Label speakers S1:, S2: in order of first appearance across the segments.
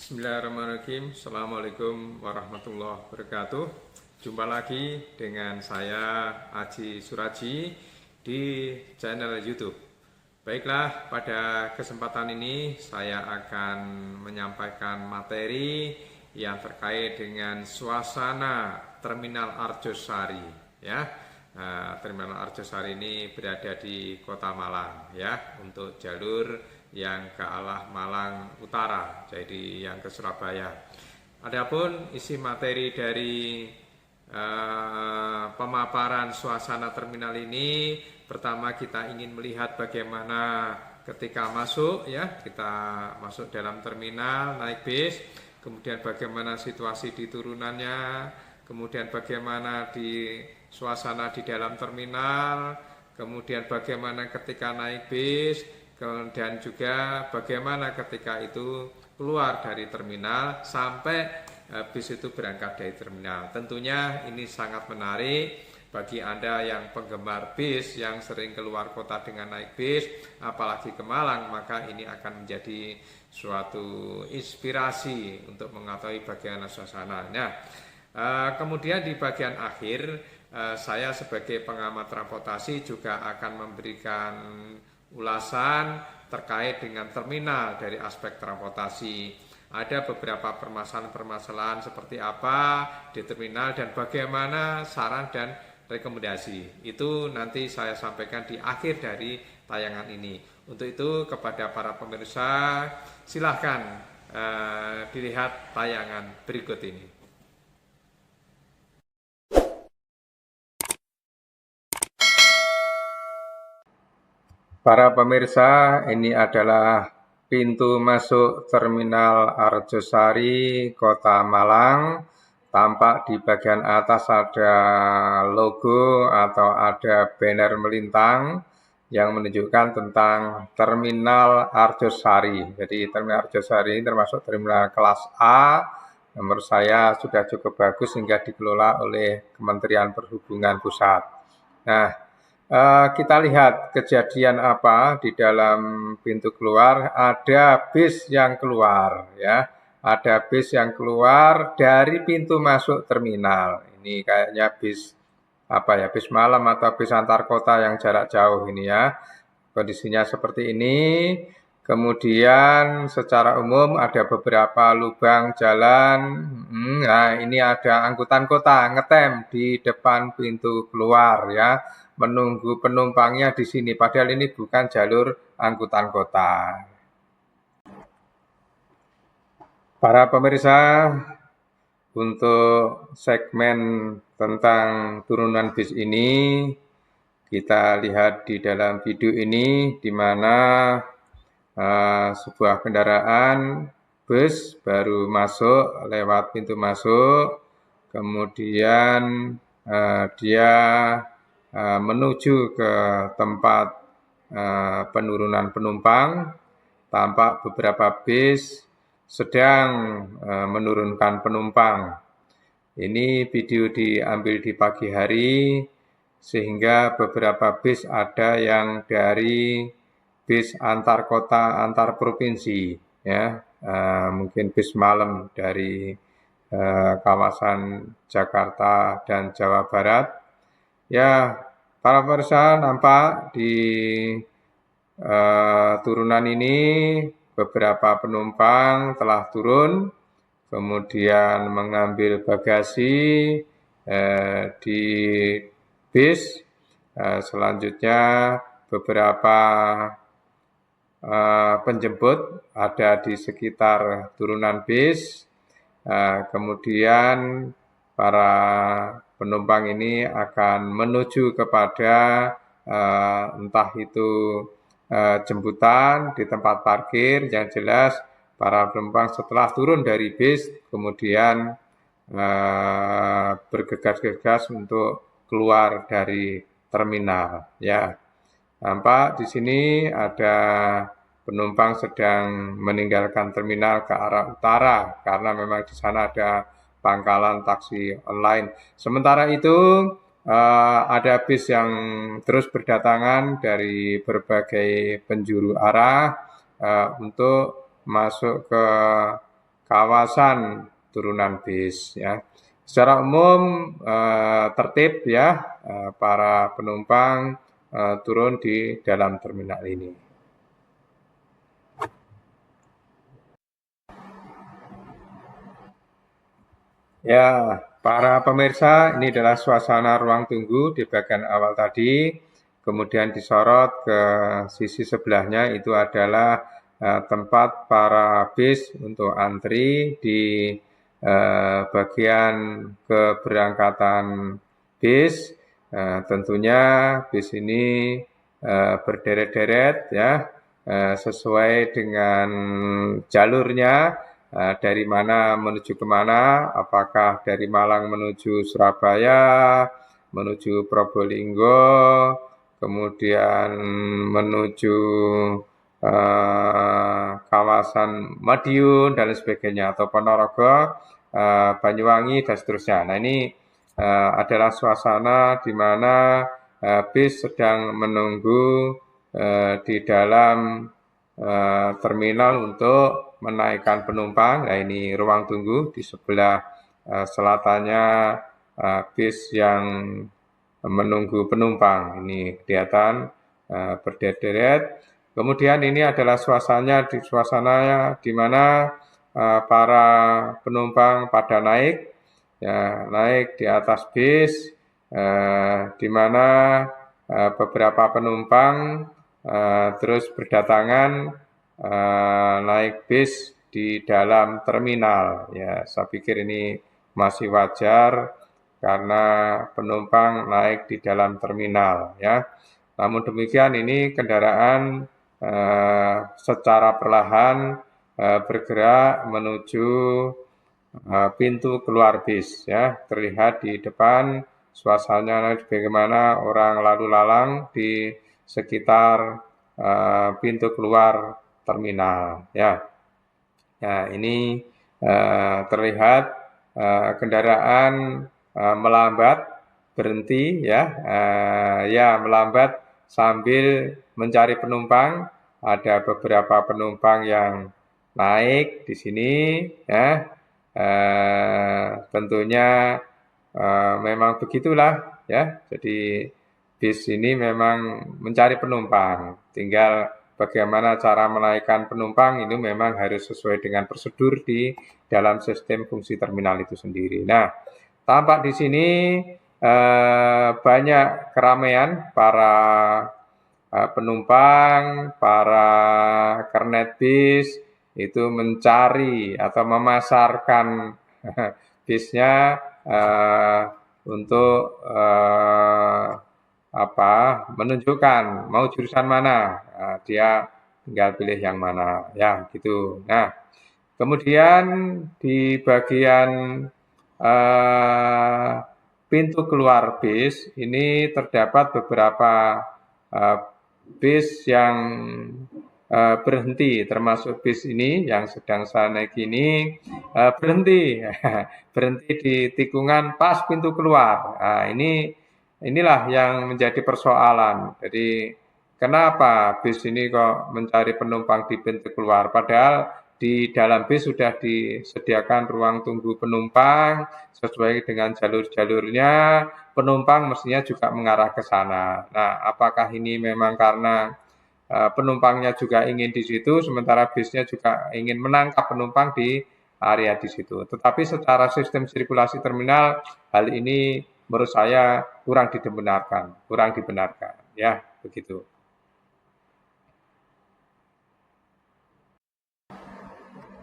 S1: Bismillahirrahmanirrahim. Assalamualaikum warahmatullahi wabarakatuh. Jumpa lagi dengan saya Aji Suraji di channel YouTube. Baiklah, pada kesempatan ini saya akan menyampaikan materi yang terkait dengan suasana Terminal Arjosari, ya. Terminal Arjosari ini berada di Kota Malang, ya, untuk jalur yang ke arah Malang Utara, jadi yang ke Surabaya. Adapun isi materi dari pemaparan suasana terminal ini, pertama kita ingin melihat bagaimana ketika masuk, ya, kita masuk dalam terminal naik bis, kemudian bagaimana situasi di turunannya, kemudian bagaimana di suasana di dalam terminal, kemudian bagaimana ketika naik bis, dan juga bagaimana ketika itu keluar dari terminal sampai bis itu berangkat dari terminal. Tentunya ini sangat menarik bagi Anda yang penggemar bis, yang sering keluar kota dengan naik bis, apalagi ke Malang, maka ini akan menjadi suatu inspirasi untuk mengetahui bagaimana suasananya. Kemudian di bagian akhir, saya sebagai pengamat transportasi juga akan memberikan ulasan terkait dengan terminal dari aspek transportasi. Ada beberapa permasalahan-permasalahan seperti apa di terminal dan bagaimana saran dan rekomendasi. Itu nanti saya sampaikan di akhir dari tayangan ini. Untuk itu kepada para pemirsa, silahkan dilihat tayangan berikut ini. Para pemirsa, ini adalah pintu masuk Terminal Arjosari, Kota Malang. Tampak di bagian atas ada logo atau ada banner melintang yang menunjukkan tentang Terminal Arjosari. Jadi Terminal Arjosari ini termasuk terminal kelas A. Menurut saya sudah cukup bagus sehingga dikelola oleh Kementerian Perhubungan Pusat. Nah, kita lihat kejadian apa di dalam pintu keluar. Ada bis yang keluar, ya. Ada bis yang keluar dari pintu masuk terminal. Ini kayaknya bis apa ya? Bis malam atau bis antar kota yang jarak jauh ini, ya. Kondisinya seperti ini. Kemudian secara umum ada beberapa lubang jalan. Nah, ini ada angkutan kota ngetem di depan pintu keluar, ya, menunggu penumpangnya di sini. Padahal ini bukan jalur angkutan kota. Para pemirsa, untuk segmen tentang turunan bis ini, kita lihat di dalam video ini di mana sebuah kendaraan bus baru masuk lewat pintu masuk, kemudian dia menuju ke tempat penurunan penumpang. Tampak beberapa bis sedang menurunkan penumpang. Ini video diambil di pagi hari, sehingga beberapa bis ada yang dari bis antar kota, antar provinsi, ya, mungkin bis malam dari kawasan Jakarta dan Jawa Barat. Ya, para pemirsa, nampak di turunan ini beberapa penumpang telah turun, kemudian mengambil bagasi di bis. Selanjutnya beberapa penjemput ada di sekitar turunan bis. Kemudian para penumpang ini akan menuju kepada entah itu jemputan di tempat parkir. Yang jelas para penumpang setelah turun dari bis kemudian bergegas-gegas untuk keluar dari terminal, ya. Nampak di sini ada penumpang sedang meninggalkan terminal ke arah utara karena memang di sana ada pangkalan taksi online. Sementara itu ada bis yang terus berdatangan dari berbagai penjuru arah untuk masuk ke kawasan turunan bis ya. Secara umum tertib ya para penumpang turun di dalam terminal ini. Ya, para pemirsa, ini adalah suasana ruang tunggu di bagian awal tadi. Kemudian disorot ke sisi sebelahnya itu adalah tempat para bis untuk antri di bagian keberangkatan bis. Tentunya bis ini berderet-deret ya, sesuai dengan jalurnya. Dari mana menuju kemana, apakah dari Malang menuju Surabaya, menuju Probolinggo, kemudian menuju kawasan Madiun dan sebagainya, atau Ponorogo, Banyuwangi, dan seterusnya. Nah ini adalah suasana di mana bis sedang menunggu di dalam terminal untuk menaikkan penumpang. Nah ini ruang tunggu di sebelah selatannya bis yang menunggu penumpang. Ini kelihatan berderet-deret. Kemudian ini adalah suasananya di mana para penumpang pada naik di atas bis, di mana beberapa penumpang terus berdatangan naik bis di dalam terminal. Ya, saya pikir ini masih wajar karena penumpang naik di dalam terminal. Ya, namun demikian ini kendaraan secara perlahan bergerak menuju pintu keluar bis. Ya, terlihat di depan suasananya bagaimana orang lalu lalang di sekitar pintu keluar terminal ya. Ya ini terlihat kendaraan melambat berhenti ya, melambat sambil mencari penumpang. Ada beberapa penumpang yang naik di sini ya. Tentunya memang begitulah ya. Jadi bis ini memang mencari penumpang, tinggal bagaimana cara menaikkan penumpang itu memang harus sesuai dengan prosedur di dalam sistem fungsi terminal itu sendiri. Nah, tampak di sini banyak keramaian para penumpang, para kernet bis itu mencari atau memasarkan bisnya untuk menunjukkan mau jurusan mana, dia tinggal pilih yang mana ya gitu. Nah kemudian di bagian pintu keluar bis ini terdapat beberapa bis yang berhenti, termasuk bis ini yang sedang saya naik ini berhenti berhenti di tikungan pas pintu keluar. Nah inilah yang menjadi persoalan. Jadi kenapa bis ini kok mencari penumpang di pintu keluar, padahal di dalam bis sudah disediakan ruang tunggu penumpang sesuai dengan jalur-jalurnya, penumpang mestinya juga mengarah ke sana. Nah, apakah ini memang karena penumpangnya juga ingin di situ, sementara bisnya juga ingin menangkap penumpang di area di situ. Tetapi secara sistem sirkulasi terminal, hal ini menurut saya kurang dibenarkan, ya begitu.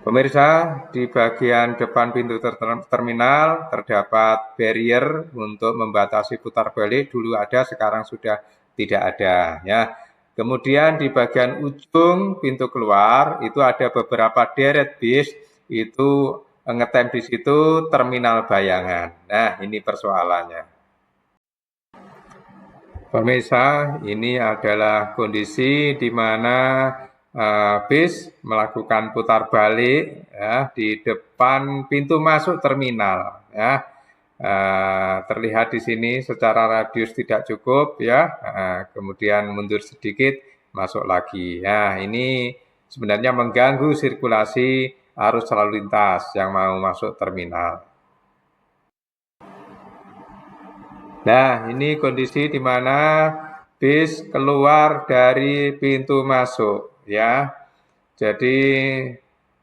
S1: Pemirsa, di bagian depan pintu terminal terdapat barrier untuk membatasi putar balik. Dulu ada, sekarang sudah tidak ada. Ya. Kemudian di bagian ujung pintu keluar itu ada beberapa deret bis, itu ngetem di situ terminal bayangan. Nah, ini persoalannya. Pemirsa, ini adalah kondisi di mana bis melakukan putar balik ya, di depan pintu masuk terminal. Ya. Terlihat di sini secara radius tidak cukup ya, kemudian mundur sedikit masuk lagi. Nah ini sebenarnya mengganggu sirkulasi arus lalu lintas yang mau masuk terminal. Nah, ini kondisi di mana bis keluar dari pintu masuk ya. Jadi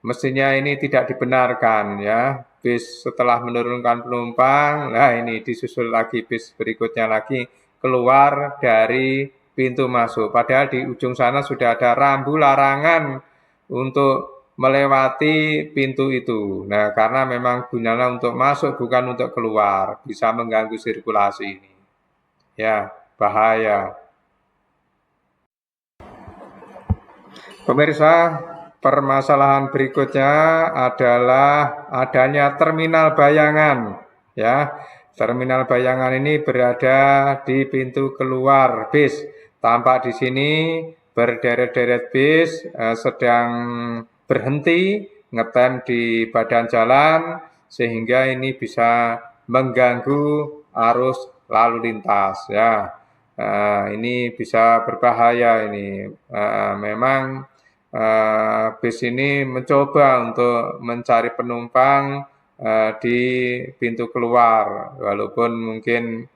S1: mestinya ini tidak dibenarkan ya. Bis setelah menurunkan penumpang, nah ini disusul lagi bis berikutnya lagi keluar dari pintu masuk. Padahal di ujung sana sudah ada rambu larangan untuk melewati pintu itu. Nah, karena memang gunanya untuk masuk bukan untuk keluar, bisa mengganggu sirkulasi ini. Ya, bahaya. Pemirsa, permasalahan berikutnya adalah adanya terminal bayangan. Ya, terminal bayangan ini berada di pintu keluar bis. Tampak di sini berderet-deret bis sedang berhenti ngetem di badan jalan sehingga ini bisa mengganggu arus lalu lintas ya. Ini bisa berbahaya ini. Memang bis ini mencoba untuk mencari penumpang di pintu keluar, walaupun mungkin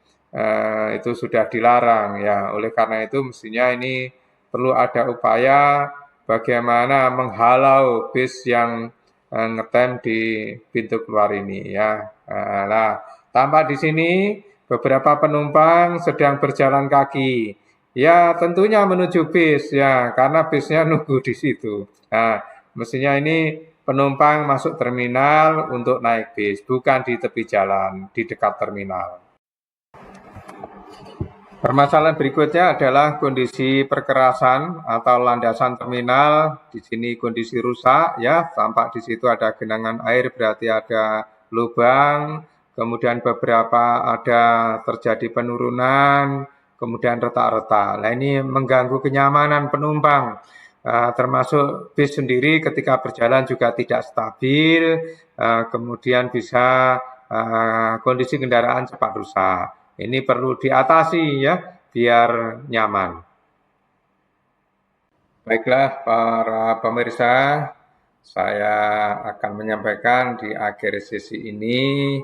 S1: itu sudah dilarang ya. Oleh karena itu mestinya ini perlu ada upaya bagaimana menghalau bis yang ngetem di pintu keluar ini ya. Nah, tampak di sini beberapa penumpang sedang berjalan kaki. Ya, tentunya menuju bis ya, karena bisnya nunggu di situ. Nah, mestinya ini penumpang masuk terminal untuk naik bis, bukan di tepi jalan, di dekat terminal. Permasalahan berikutnya adalah kondisi perkerasan atau landasan terminal. Di sini kondisi rusak ya, tampak di situ ada genangan air berarti ada lubang, kemudian beberapa ada terjadi penurunan, kemudian retak-retak. Nah, ini mengganggu kenyamanan penumpang. Termasuk bis sendiri ketika berjalan juga tidak stabil, kemudian bisa kondisi kendaraan cepat rusak. Ini perlu diatasi ya, biar nyaman. Baiklah para pemirsa, saya akan menyampaikan di akhir sesi ini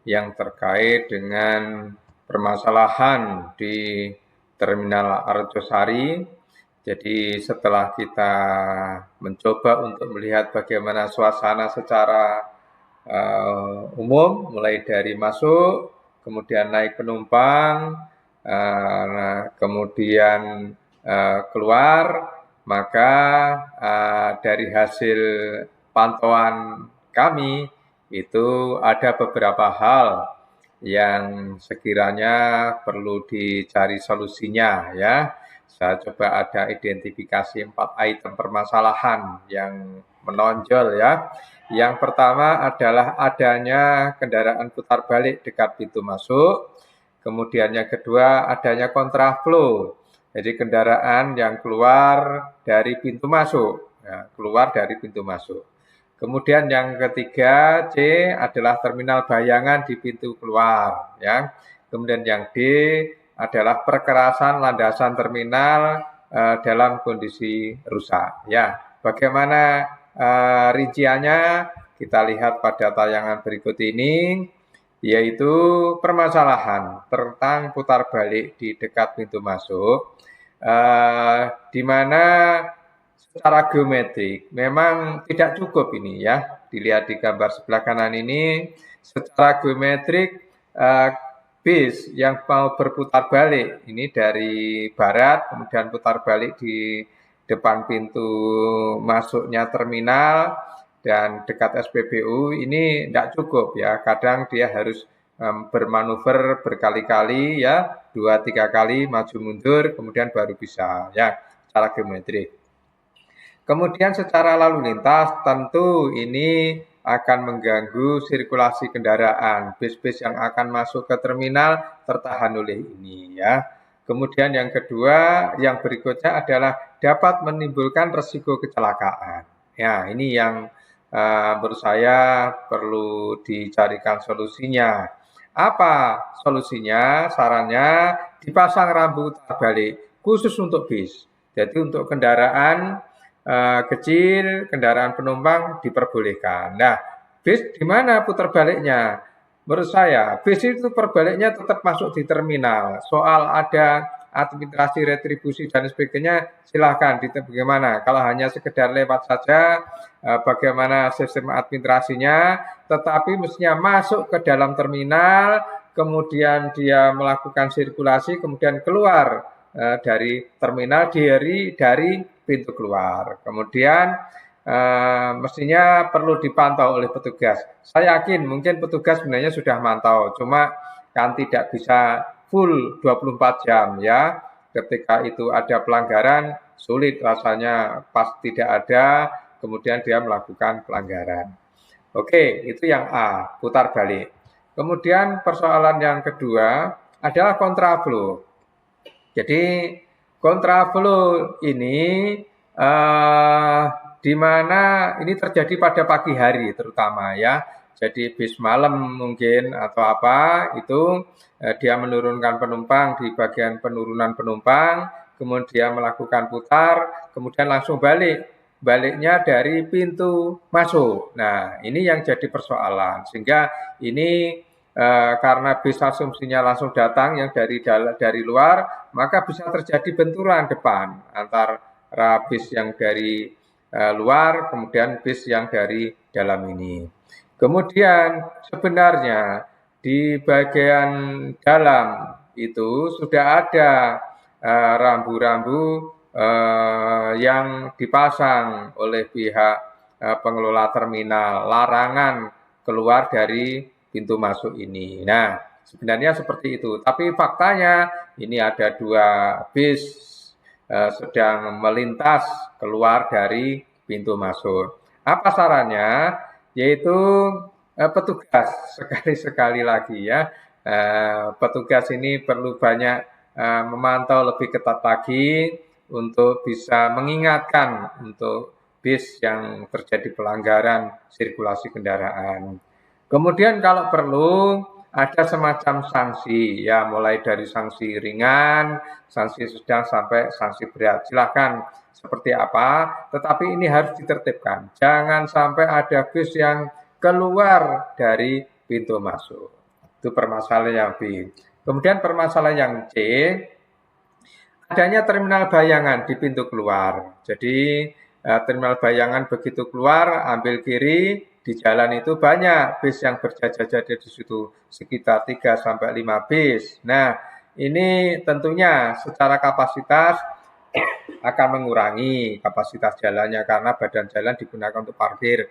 S1: yang terkait dengan permasalahan di Terminal Arjosari. Jadi setelah kita mencoba untuk melihat bagaimana suasana secara umum, mulai dari masuk, kemudian naik penumpang, kemudian keluar, maka dari hasil pantauan kami itu ada beberapa hal yang sekiranya perlu dicari solusinya ya. Saya coba ada identifikasi 4 item permasalahan yang menonjol ya. Yang pertama adalah adanya kendaraan putar balik dekat pintu masuk. Kemudian yang kedua adanya kontraflow. Jadi kendaraan yang keluar dari pintu masuk, ya, keluar dari pintu masuk. Kemudian yang ketiga C adalah terminal bayangan di pintu keluar, ya. Kemudian yang D adalah perkerasan landasan terminal dalam kondisi rusak. Ya, bagaimana rinciannya kita lihat pada tayangan berikut ini, yaitu permasalahan tentang putar balik di dekat pintu masuk, di mana secara geometrik memang tidak cukup ini ya. Dilihat di gambar sebelah kanan ini, secara geometrik bis yang mau berputar balik ini dari barat kemudian putar balik di depan pintu masuknya terminal dan dekat SPBU ini tidak cukup ya. Kadang dia harus bermanuver berkali-kali ya, 2-3 kali maju mundur kemudian baru bisa ya secara geometrik. Kemudian secara lalu lintas tentu ini akan mengganggu sirkulasi kendaraan. Bis-bis yang akan masuk ke terminal tertahan oleh ini ya. Kemudian yang kedua, yang berikutnya adalah dapat menimbulkan resiko kecelakaan. Ya, ini yang menurut saya perlu dicarikan solusinya. Apa solusinya? Sarannya dipasang rambu putar balik khusus untuk bis. Jadi untuk kendaraan kecil, kendaraan penumpang diperbolehkan. Nah, bis di mana putar baliknya? Menurut saya, bis itu perbaliknya tetap masuk di terminal. Soal ada administrasi retribusi dan sebagainya, silahkan bagaimana. Kalau hanya sekedar lewat saja, bagaimana sistem administrasinya, tetapi mestinya masuk ke dalam terminal, kemudian dia melakukan sirkulasi, kemudian keluar dari terminal dari pintu keluar. Kemudian mestinya perlu dipantau oleh petugas. Saya yakin mungkin petugas sebenarnya sudah mantau, cuma kan tidak bisa full 24 jam ya. Ketika itu ada pelanggaran, sulit rasanya pas tidak ada, kemudian dia melakukan pelanggaran. Oke, itu yang A, putar balik. Kemudian persoalan yang kedua adalah kontraflow. Jadi kontraflow ini di mana ini terjadi pada pagi hari terutama ya. Jadi bis malam mungkin atau apa itu dia menurunkan penumpang di bagian penurunan penumpang, kemudian melakukan putar, kemudian langsung balik. Baliknya dari pintu masuk. Nah, ini yang jadi persoalan. Sehingga ini karena bis asumsinya langsung datang yang dari luar, maka bisa terjadi benturan depan antara bis yang dari luar, kemudian bis yang dari dalam ini. Kemudian sebenarnya di bagian dalam itu sudah ada rambu-rambu yang dipasang oleh pihak pengelola terminal, larangan keluar dari pintu masuk ini. Nah, sebenarnya seperti itu. Tapi faktanya ini ada 2 bis sedang melintas keluar dari pintu masuk. Apa sarannya? Yaitu petugas sekali lagi ya. Petugas ini perlu banyak memantau lebih ketat lagi untuk bisa mengingatkan untuk bis yang terjadi pelanggaran sirkulasi kendaraan. Kemudian kalau perlu ada semacam sanksi ya, mulai dari sanksi ringan, sanksi sedang sampai sanksi berat. Silahkan seperti apa, tetapi ini harus ditertibkan. Jangan sampai ada bis yang keluar dari pintu masuk. Itu permasalahan yang B. Kemudian permasalahan yang C, adanya terminal bayangan di pintu keluar. Jadi terminal bayangan begitu keluar, ambil kiri, di jalan itu banyak bis yang berjajar-jajar di situ, sekitar 3 sampai 5 bis. Nah, ini tentunya secara kapasitas akan mengurangi kapasitas jalannya karena badan jalan digunakan untuk parkir.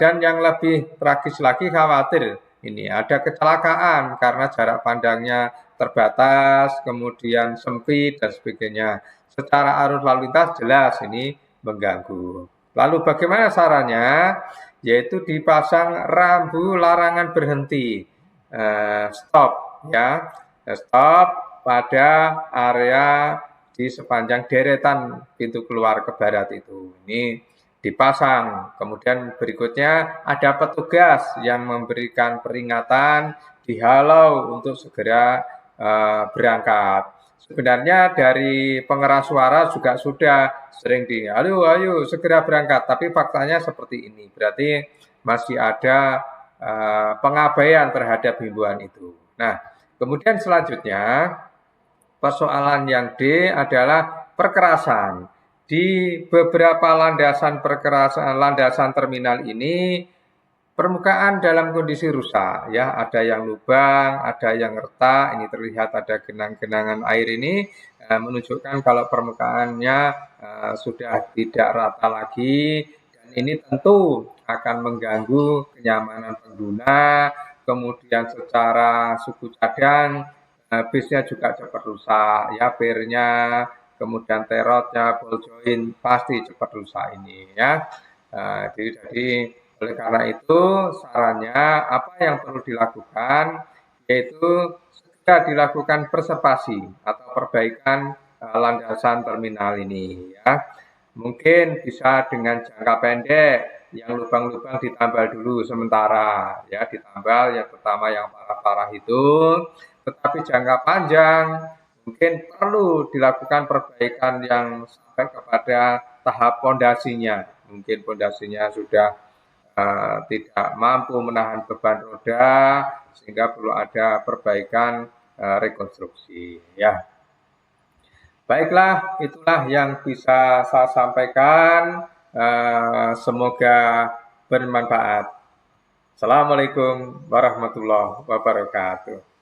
S1: Dan yang lebih tragis lagi khawatir ini ada kecelakaan karena jarak pandangnya terbatas, kemudian sempit dan sebagainya. Secara arus lalu lintas jelas ini mengganggu. Lalu bagaimana sarannya? Yaitu dipasang rambu larangan berhenti, stop ya, stop pada area di sepanjang deretan pintu keluar ke barat itu. Ini dipasang. Kemudian berikutnya ada petugas yang memberikan peringatan, dihalau untuk segera berangkat. Sebenarnya dari pengeras suara juga sudah sering ayo segera berangkat, tapi faktanya seperti ini. Berarti masih ada pengabaian terhadap himbauan itu. Nah, kemudian selanjutnya persoalan yang D adalah perkerasan. Di beberapa landasan terminal ini permukaan dalam kondisi rusak ya, ada yang lubang, ada yang retak, ini terlihat ada genang-genangan air ini menunjukkan kalau permukaannya sudah tidak rata lagi dan ini tentu akan mengganggu kenyamanan pengguna, kemudian secara suku cadang bisnya juga cepat rusak ya, pernya, kemudian terotnya, ball joint pasti cepat rusak ini ya. Jadi oleh karena itu, sarannya apa yang perlu dilakukan, yaitu segera dilakukan preservasi atau perbaikan landasan terminal ini. Ya. Mungkin bisa dengan jangka pendek, yang lubang-lubang ditambal dulu sementara, ya ditambal yang pertama yang parah-parah itu. Tetapi jangka panjang, mungkin perlu dilakukan perbaikan yang sampai kepada tahap pondasinya. Mungkin pondasinya sudah tidak mampu menahan beban roda, sehingga perlu ada perbaikan rekonstruksi. Ya, baiklah, itulah yang bisa saya sampaikan. Semoga bermanfaat. Assalamualaikum warahmatullahi wabarakatuh.